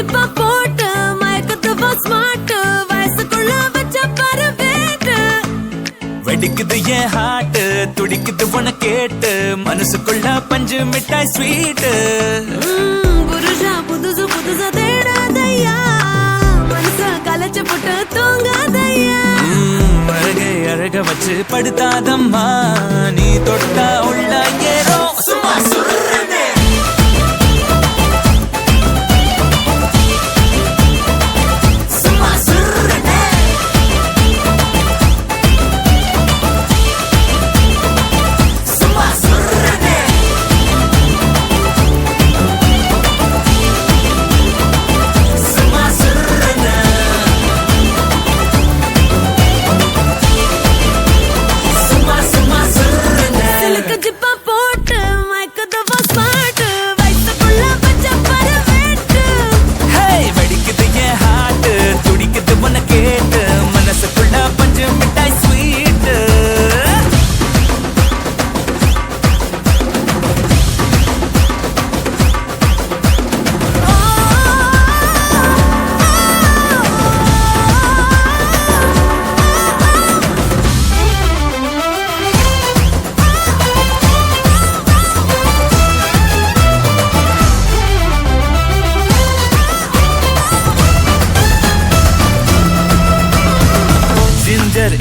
ஜிப்பா போட்டு மயக்கத்துவா ஸ்மார்ட் வயசுக்குள்ள வச்ச பரவேட்டு வெடிக்குது என் ஹார்ட் துடிக்குது உன கேட்டு மனசுக்குள்ள பஞ்சு மிட்டாய் ஸ்வீட் புருஷா புதுசு புதுசா தேடாதையா மனச கலைச்சு போட்டு தூங்காதையா அழகை அழக வச்சு படுத்தாதம்மா நீ தொட்டா உள்ள ஏறோ சும்மா சொல்றேன்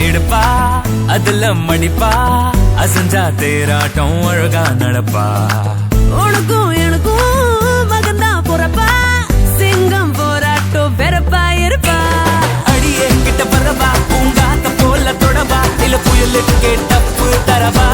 இடுப்பா அதுல மடிப்பா அசஞ்சா தேராட்டம் அழகா நடப்பா உனக்கும் எனக்கும் மகந்தா போறப்பா சிங்கம் போராட்டம் வெறப்பா இருப்பா அடியே கிட்ட பரவா பூங்காத்த போல தொடவா இல்ல புயலுக்கு டப்பு தரவா